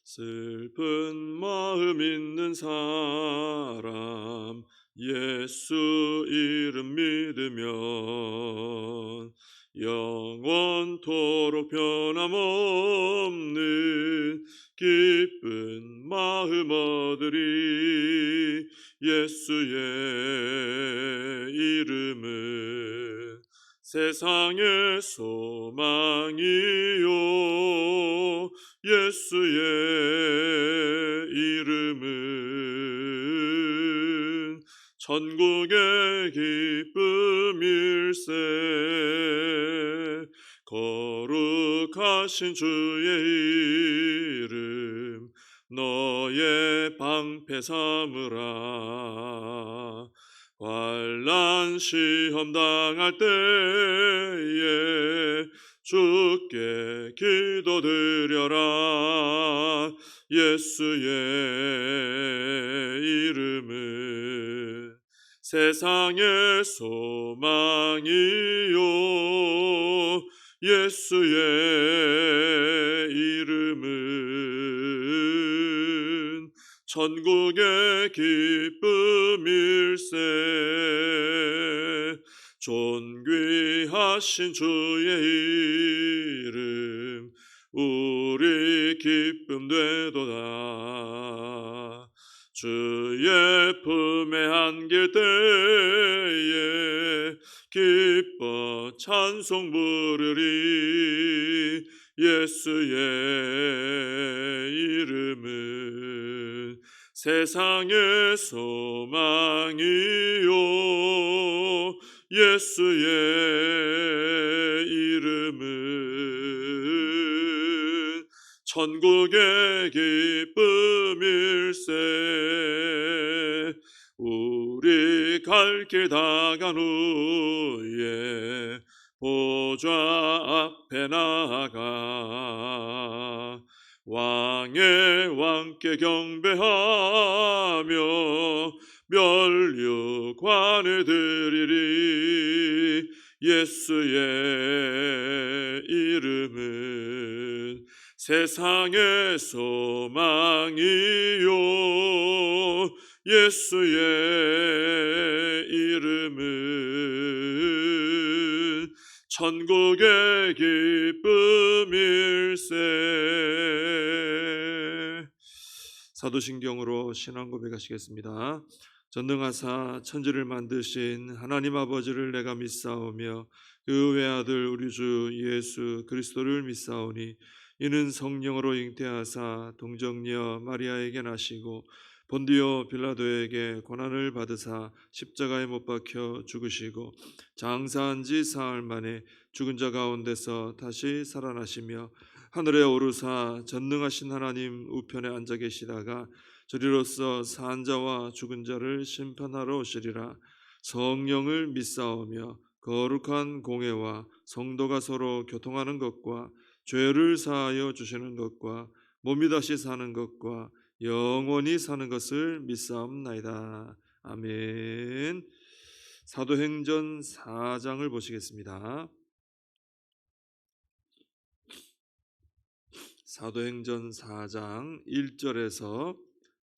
슬픈 마음 있는 사람 예수 이름 믿으면 영원토록 변함없는 기쁜 마음 얻으리. 예수의 이름은 세상의 소망이요, 예수의 이름은 천국의 기쁨일세. 거룩하신 주의 이름 너의 방패 삼으라. 환난 시험 당할 때에 주께 기도드려라. 예수의 이름은 세상의 소망이요, 예수의 이름은 천국의 기쁨일세. 존귀하신 주의 이름 우리 기쁨 되도다. 주의 품에 안길 때에 기뻐 찬송 부르리. 예수의 이름은 세상의 소망이요, 예수의 이름은 천국의 기쁨일세. 우리 갈 길 다간 후에 보좌 앞에 나가 왕의 왕께 경배하며 면류관을 드리리. 예수의 이름은 세상의 소망이요, 예수의 이름은 천국의 기쁨일세. 사도신경으로 신앙 고백하시겠습니다. 전능하사 천지를 만드신 하나님 아버지를 내가 믿사오며 그 외아들 우리 주 예수 그리스도를 믿사오니 이는 성령으로 잉태하사 동정녀 마리아에게 나시고 본디오 빌라도에게 고난을 받으사 십자가에 못 박혀 죽으시고 장사한 지 사흘 만에 죽은 자 가운데서 다시 살아나시며 하늘에 오르사 전능하신 하나님 우편에 앉아 계시다가 저리로서 산 자와 죽은 자를 심판하러 오시리라. 성령을 믿사오며 거룩한 공회와 성도가 서로 교통하는 것과 죄를 사하여 주시는 것과 몸이 다시 사는 것과 영원히 사는 것을 믿사옵나이다. 아멘. 사도행전 4장을 보시겠습니다. 사도행전 4장 1절에서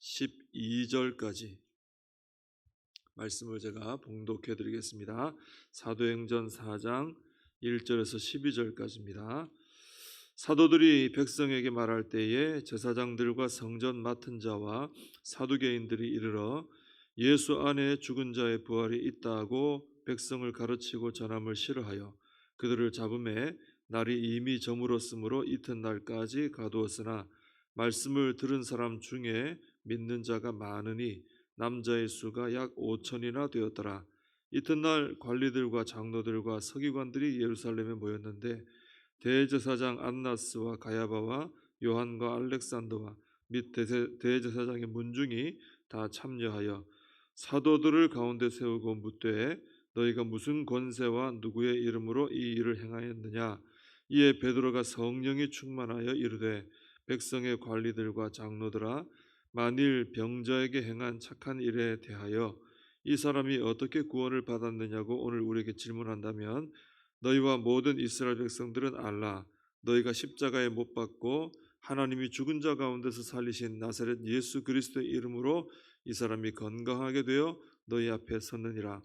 12절까지 말씀을 제가 봉독해 드리겠습니다. 사도행전 4장 1절에서 12절까지입니다. 사도들이 백성에게 말할 때에 제사장들과 성전 맡은 자와 사두개인들이 이르러 예수 안에 죽은 자의 부활이 있다고 백성을 가르치고 전함을 싫어하여 그들을 잡음에 날이 이미 저물었으므로 이튿날까지 가두었으나 말씀을 들은 사람 중에 믿는 자가 많으니 남자의 수가 약 5천이나 되었더라. 이튿날 관리들과 장로들과 서기관들이 예루살렘에 모였는데 대제사장 안나스와 가야바와 요한과 알렉산더와 및 대제사장의 문중이 다 참여하여 사도들을 가운데 세우고 묻되 너희가 무슨 권세와 누구의 이름으로 이 일을 행하였느냐. 이에 베드로가 성령이 충만하여 이르되 백성의 관리들과 장로들아, 만일 병자에게 행한 착한 일에 대하여 이 사람이 어떻게 구원을 받았느냐고 오늘 우리에게 질문한다면 너희와 모든 이스라엘 백성들은 알라. 너희가 십자가에 못 박고 하나님이 죽은 자 가운데서 살리신 나사렛 예수 그리스도의 이름으로 이 사람이 건강하게 되어 너희 앞에 섰느니라.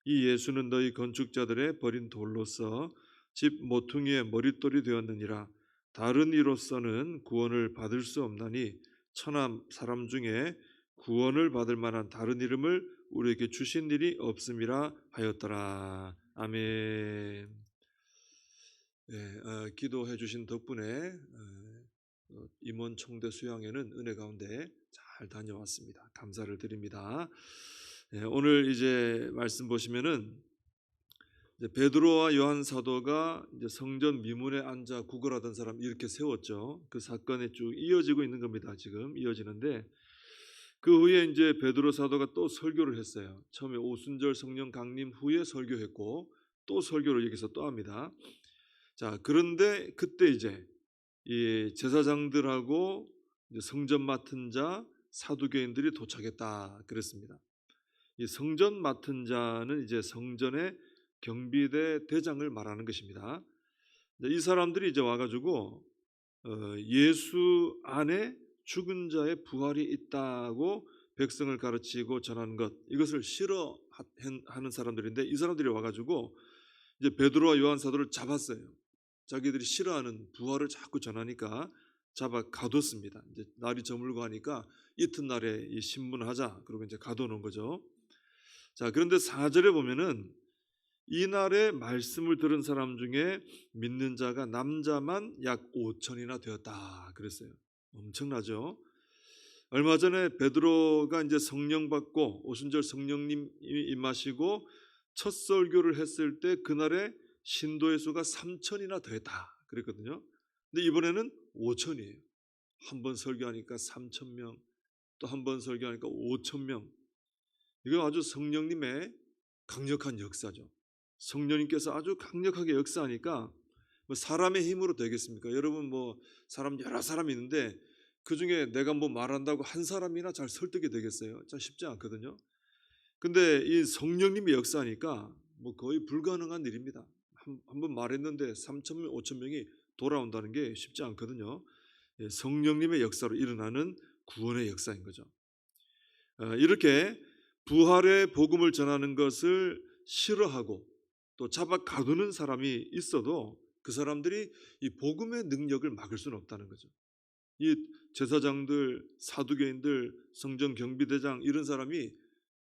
이 예수는 너희 건축자들의 버린 돌로서 집 모퉁이의 머릿돌이 되었느니라. 다른 이로서는 구원을 받을 수 없나니 천하 사람 중에 구원을 받을 만한 다른 이름을 우리에게 주신 일이 없음이라 하였더라. 아멘. 기도해 주신 덕분에 임원 총대 수양회는 은혜 가운데 잘 다녀왔습니다. 감사를 드립니다. 오늘 이제 말씀 보시면은 이제 베드로와 요한 사도가 이제 성전 미문에 앉아 구걸하던 사람 이렇게 세웠죠. 그 사건이 쭉 이어지고 있는 겁니다. 지금 이어지는데 그 후에 이제 베드로 사도가 또 설교를 했어요. 처음에 오순절 성령 강림 후에 설교했고 또 설교를 여기서 또 합니다. 자, 그런데 그때 이제 이 제사장들하고 이제 성전 맡은 자 사두개인들이 도착했다 그랬습니다. 이 성전 맡은 자는 이제 성전의 경비대 대장을 말하는 것입니다. 이 사람들이 이제 와가지고 예수 안에 죽은 자의 부활이 있다고 백성을 가르치고 전하는 것, 이것을 싫어하는 사람들인데 이 사람들이 와가지고 이제 베드로와 요한 사도를 잡았어요. 자기들이 싫어하는 부활을 자꾸 전하니까 잡아 가뒀습니다. 이제 날이 저물고 하니까 이튿날에 이 신문하자 그러고 이제 가둬놓은 거죠. 자, 그런데 4절에 보면은 이날에 말씀을 들은 사람 중에 믿는 자가 남자만 약 5천이나 되었다 그랬어요. 엄청나죠? 얼마 전에 베드로가 이제 성령 받고 오순절 성령님이 임하시고 첫 설교를 했을 때 그날에 신도의 수가 3천이나 더했다 그랬거든요. 근데 이번에는 5천이에요. 한 번 설교하니까 3,000명, 또 한 번 설교하니까 5,000명. 이건 아주 성령님의 강력한 역사죠. 성령님께서 아주 강력하게 역사하니까 뭐 사람의 힘으로 되겠습니까? 여러분 뭐 사람 여러 사람이 있는데 그 중에 내가 뭐 말한다고 한 사람이나 잘 설득이 되겠어요? 참 쉽지 않거든요. 근데 이 성령님이 역사하니까 뭐 거의 불가능한 일입니다. 한 번 말했는데 3,000명, 5,000명이 돌아온다는 게 쉽지 않거든요. 성령님의 역사로 일어나는 구원의 역사인 거죠. 이렇게 부활의 복음을 전하는 것을 싫어하고 또 잡아 가두는 사람이 있어도 그 사람들이 이 복음의 능력을 막을 수는 없다는 거죠. 이 제사장들, 사두개인들, 성전 경비대장 이런 사람이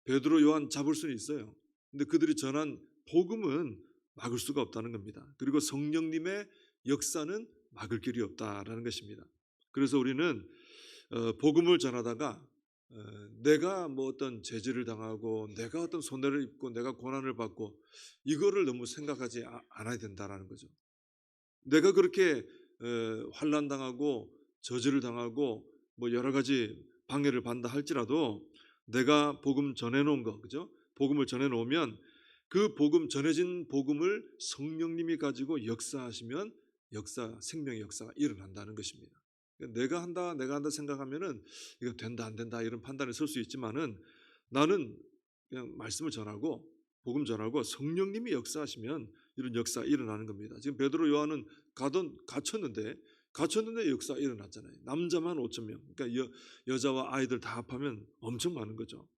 베드로, 요한 잡을 수는 있어요. 근데 그들이 전한 복음은 막을 수가 없다는 겁니다. 그리고 성령님의 역사는 막을 길이 없다라는 것입니다. 그래서 우리는 복음을 전하다가 내가 뭐 어떤 제지를 당하고 내가 어떤 손해를 입고 내가 고난을 받고 이거를 너무 생각하지 않아야 된다라는 거죠. 내가 그렇게 환난 당하고 저주를 당하고 뭐 여러 가지 방해를 받는다 할지라도 내가 복음 전해놓은 거, 그죠? 복음을 전해놓으면 그 복음 전해진 복음을 성령님이 가지고 역사하시면 생명의 역사가 일어난다는 것입니다. 내가 한다 생각하면은 이거 된다 안 된다 이런 판단에 설 수 있지만은 나는 그냥 말씀을 전하고 복음 전하고 성령님이 역사하시면 이런 역사 일어나는 겁니다. 지금 베드로, 요한은 갇혔는데 역사 일어났잖아요. 남자만 5,000명. 그러니까 여자와 아이들 다 합하면 엄청 많은 거죠.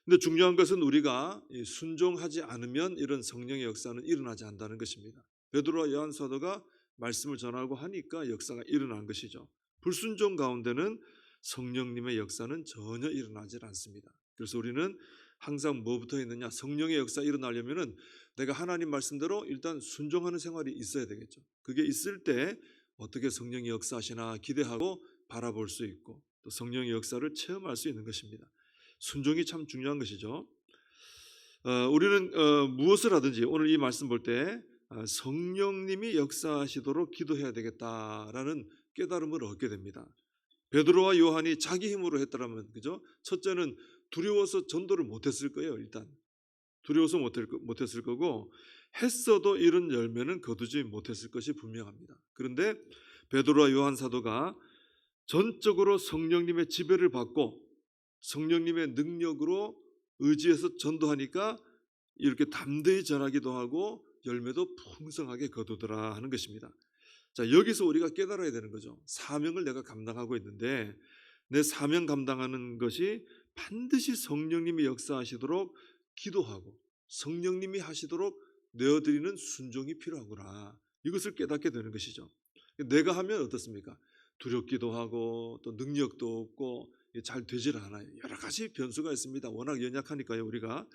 근데 중요한 것은 우리가 순종하지 않으면 이런 성령의 역사는 일어나지 않는다는 것입니다. 베드로와 요한 사도가 말씀을 전하고 하니까 역사가 일어난 것이죠. 불순종 가운데는 성령님의 역사는 전혀 일어나지 않습니다. 그래서 우리는 항상 뭐부터 있느냐? 성령의 역사 일어나려면은 내가 하나님 말씀대로 일단 순종하는 생활이 있어야 되겠죠. 그게 있을 때 어떻게 성령이 역사하시나 기대하고 바라볼 수 있고 또 성령의 역사를 체험할 수 있는 것입니다. 순종이 참 중요한 것이죠. 우리는 무엇을 하든지 오늘 이 말씀 볼 때 성령님이 역사하시도록 기도해야 되겠다라는 깨달음을 얻게 됩니다. 베드로와 요한이 자기 힘으로 했더라면, 그죠? 첫째는 두려워서 전도를 못했을 거예요. 일단 두려워서 못했을 거고, 했어도 이런 열매는 거두지 못했을 것이 분명합니다. 그런데 베드로와 요한 사도가 전적으로 성령님의 지배를 받고 성령님의 능력으로 의지해서 전도하니까 이렇게 담대히 전하기도 하고 열매도 풍성하게 거두더라 하는 것입니다. 자, 여기서 우리가 깨달아야 되는 거죠. 사명을 내가 감당하고 있는데 내 사명 감당하는 것이 반드시 성령님이 역사하시도록 기도하고 성령님이 하시도록 내어드리는 순종이 필요하구나. 이것을 깨닫게 되는 것이죠. 내가 하면 어떻습니까? 두렵기도 하고 또 능력도 없고 잘 되질 않아요. 여러 가지 변수가 있습니다. 워낙 연약하니까요, 우리가.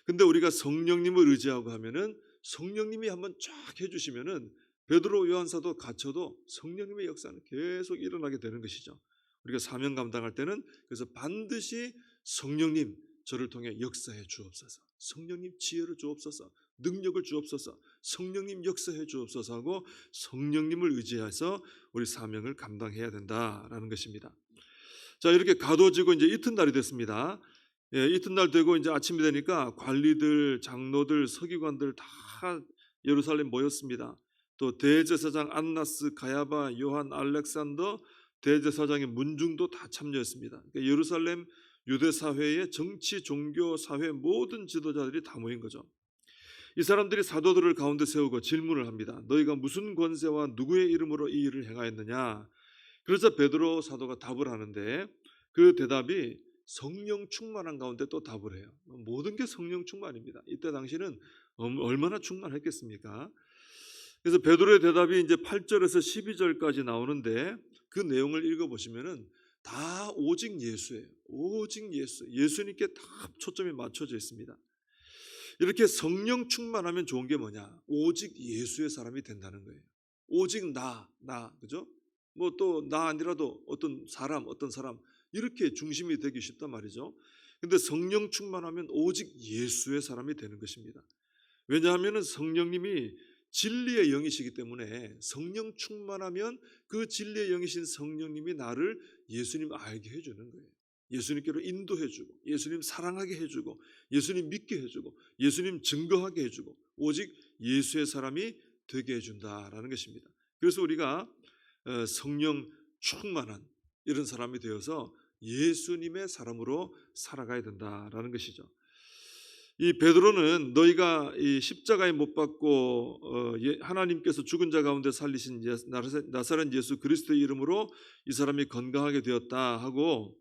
근데 우리가 성령님을 의지하고 하면은 성령님이 한번 쫙 해주시면은 베드로 요한사도 갇혀도 성령님의 역사는 계속 일어나게 되는 것이죠. 우리가 사명 감당할 때는 그래서 반드시 성령님 저를 통해 역사해 주옵소서, 성령님 지혜를 주옵소서, 능력을 주옵소서, 성령님 역사해 주옵소서 하고 성령님을 의지해서 우리 사명을 감당해야 된다라는 것입니다. 자, 이렇게 가둬지고 이제 이튿날이 됐습니다. 예, 이튿날 되고 이제 아침이 되니까 관리들, 장로들, 서기관들 다 예루살렘 모였습니다. 또 대제사장 안나스, 가야바, 요한, 알렉산더 대제사장의 문중도 다 참여했습니다. 그러니까 예루살렘 유대 사회의 정치, 종교, 사회 모든 지도자들이 다 모인 거죠. 이 사람들이 사도들을 가운데 세우고 질문을 합니다. 너희가 무슨 권세와 누구의 이름으로 이 일을 행하였느냐? 그래서 베드로 사도가 답을 하는데 그 대답이 성령 충만한 가운데 또 답을 해요. 모든 게 성령 충만입니다. 이때 당시는 얼마나 충만했겠습니까? 그래서 베드로의 대답이 이제 8절에서 12절까지 나오는데 그 내용을 읽어보시면은 다 오직 예수예요. 오직 예수. 예수님께 다 초점이 맞춰져 있습니다. 이렇게 성령 충만하면 좋은 게 뭐냐? 오직 예수의 사람이 된다는 거예요. 오직 나, 그죠? 뭐 또 나 아니라도 어떤 사람 이렇게 중심이 되기 쉽단 말이죠. 근데 성령 충만하면 오직 예수의 사람이 되는 것입니다. 왜냐하면 성령님이 진리의 영이시기 때문에 성령 충만하면 그 진리의 영이신 성령님이 나를 예수님 알게 해주는 거예요. 예수님께로 인도해주고 예수님 사랑하게 해주고 예수님 믿게 해주고 예수님 증거하게 해주고 오직 예수의 사람이 되게 해준다라는 것입니다. 그래서 우리가 성령 충만한 이런 사람이 되어서 예수님의 사람으로 살아가야 된다라는 것이죠. 이 베드로는 너희가 이 십자가에 못 박고 하나님께서 죽은 자 가운데 살리신 나사렛 예수 그리스도의 이름으로 이 사람이 건강하게 되었다 하고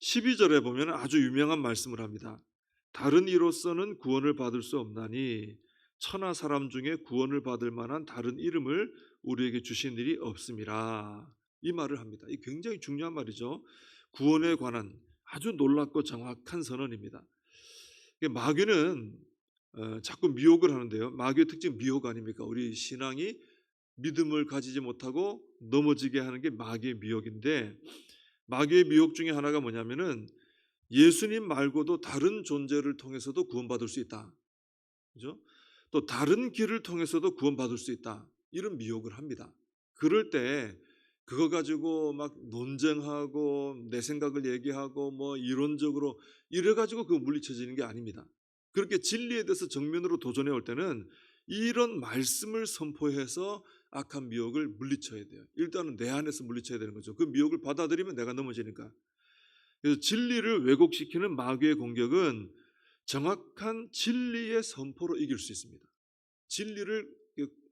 12절에 보면 아주 유명한 말씀을 합니다. 다른 이로서는 구원을 받을 수 없나니 천하 사람 중에 구원을 받을 만한 다른 이름을 우리에게 주신 일이 없음이라. 이 말을 합니다. 이 굉장히 중요한 말이죠. 구원에 관한 아주 놀랍고 정확한 선언입니다. 마귀는 자꾸 미혹을 하는데요. 마귀의 특징 미혹 아닙니까? 우리 신앙이 믿음을 가지지 못하고 넘어지게 하는 게 마귀의 미혹인데 마귀의 미혹 중에 하나가 뭐냐면은 예수님 말고도 다른 존재를 통해서도 구원받을 수 있다. 그죠? 또 다른 길을 통해서도 구원받을 수 있다. 이런 미혹을 합니다. 그럴 때 그거 가지고 막 논쟁하고 내 생각을 얘기하고 뭐 이론적으로 이래 가지고 그거 물리쳐지는 게 아닙니다. 그렇게 진리에 대해서 정면으로 도전해 올 때는 이런 말씀을 선포해서 악한 미혹을 물리쳐야 돼요. 일단은 내 안에서 물리쳐야 되는 거죠. 그 미혹을 받아들이면 내가 넘어지니까. 그래서 진리를 왜곡시키는 마귀의 공격은 정확한 진리의 선포로 이길 수 있습니다. 진리를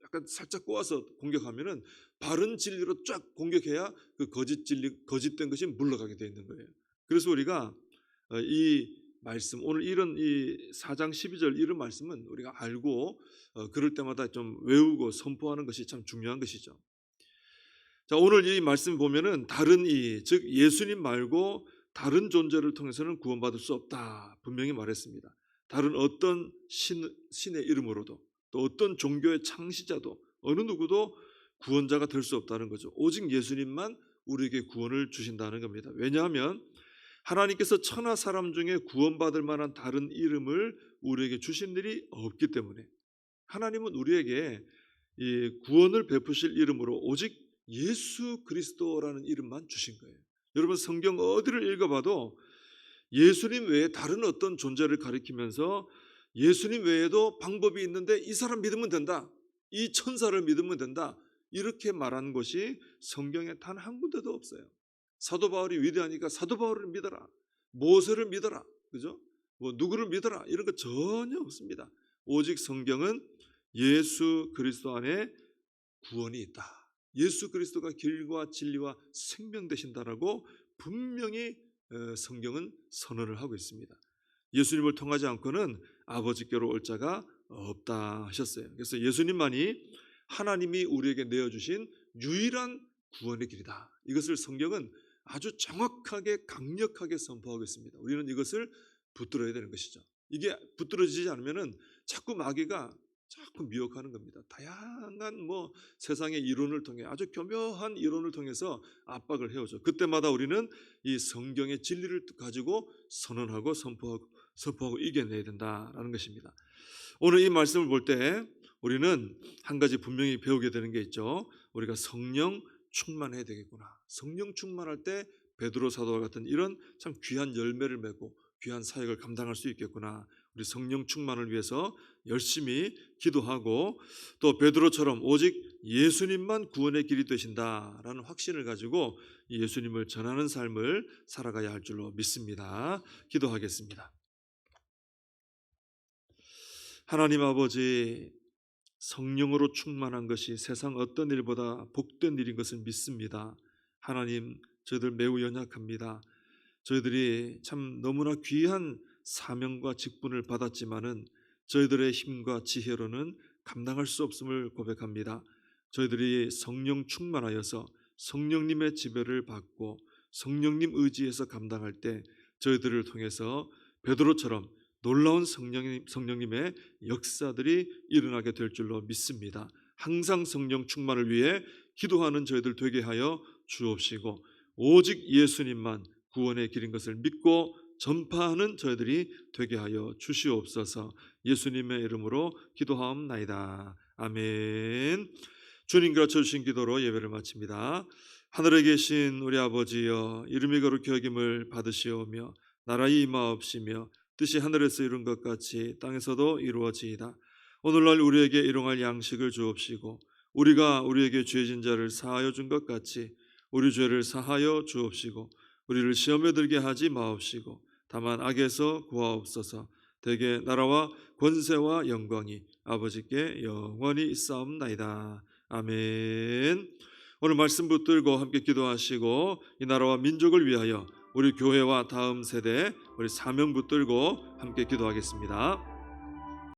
약간 살짝 꼬아서 공격하면은 바른 진리로 쫙 공격해야 그 거짓 진리, 거짓된 것이 물러가게 되어 있는 거예요. 그래서 우리가 이 말씀, 오늘 이런 이 4장 12절 이런 말씀은 우리가 알고 그럴 때마다 좀 외우고 선포하는 것이 참 중요한 것이죠. 자, 오늘 이 말씀 보면은 다른 즉 예수님 말고 다른 존재를 통해서는 구원받을 수 없다 분명히 말했습니다. 다른 어떤 신의 이름으로도 또 어떤 종교의 창시자도 어느 누구도 구원자가 될 수 없다는 거죠. 오직 예수님만 우리에게 구원을 주신다는 겁니다. 왜냐하면 하나님께서 천하 사람 중에 구원받을 만한 다른 이름을 우리에게 주신 일이 없기 때문에 하나님은 우리에게 이 구원을 베푸실 이름으로 오직 예수 그리스도라는 이름만 주신 거예요. 여러분 성경 어디를 읽어봐도 예수님 외에 다른 어떤 존재를 가리키면서 예수님 외에도 방법이 있는데 이 사람 믿으면 된다, 이 천사를 믿으면 된다 이렇게 말한 것이 성경에 단 한 군데도 없어요. 사도 바울이 위대하니까 사도 바울을 믿어라, 모세를 믿어라, 그죠? 뭐 누구를 믿어라 이런 거 전혀 없습니다. 오직 성경은 예수 그리스도 안에 구원이 있다. 예수 그리스도가 길과 진리와 생명 되신다라고 분명히 성경은 선언을 하고 있습니다. 예수님을 통하지 않고는 아버지께로 올 자가 없다 하셨어요. 그래서 예수님만이 하나님이 우리에게 내어주신 유일한 구원의 길이다. 이것을 성경은 아주 정확하게 강력하게 선포하고 있습니다. 우리는 이것을 붙들어야 되는 것이죠. 이게 붙들어지지 않으면은 자꾸 마귀가 자꾸 미혹하는 겁니다. 다양한 세상의 이론을 통해 아주 교묘한 이론을 통해서 압박을 해오죠. 그때마다 우리는 이 성경의 진리를 가지고 선언하고 선포하고 이겨내야 된다라는 것입니다. 오늘 이 말씀을 볼 때 우리는 한 가지 분명히 배우게 되는 게 있죠. 우리가 성령 충만해야 되겠구나. 성령 충만할 때 베드로 사도와 같은 이런 참 귀한 열매를 맺고 귀한 사역을 감당할 수 있겠구나. 우리 성령 충만을 위해서 열심히 기도하고 또 베드로처럼 오직 예수님만 구원의 길이 되신다라는 확신을 가지고 예수님을 전하는 삶을 살아가야 할 줄로 믿습니다. 기도하겠습니다. 하나님 아버지, 성령으로 충만한 것이 세상 어떤 일보다 복된 일인 것을 믿습니다. 하나님, 저희들 매우 연약합니다. 저희들이 참 너무나 귀한 사명과 직분을 받았지만은 저희들의 힘과 지혜로는 감당할 수 없음을 고백합니다. 저희들이 성령 충만하여서 성령님의 지배를 받고 성령님 의지에서 감당할 때 저희들을 통해서 베드로처럼 놀라운 성령님의 역사들이 일어나게 될 줄로 믿습니다. 항상 성령 충만을 위해 기도하는 저희들 되게 하여 주옵시고 오직 예수님만 구원의 길인 것을 믿고 전파하는 저희들이 되게 하여 주시옵소서. 예수님의 이름으로 기도하옵나이다. 아멘. 주님 가르쳐주신 기도로 예배를 마칩니다. 하늘에 계신 우리 아버지여, 이름이 거룩히 여김을 받으시오며 나라의 임하옵시며 뜻이 하늘에서 이룬 것 같이 땅에서도 이루어지이다. 오늘날 우리에게 일용할 양식을 주옵시고 우리가 우리에게 죄진 자를 사하여 준 것 같이 우리 죄를 사하여 주옵시고 우리를 시험에 들게 하지 마옵시고 다만 악에서 구하옵소서. 대개 나라와 권세와 영광이 아버지께 영원히 있사옵나이다. 아멘. 오늘 말씀 붙들고 함께 기도하시고 이 나라와 민족을 위하여 우리 교회와 다음 세대 우리 사명 붙들고 함께 기도하겠습니다.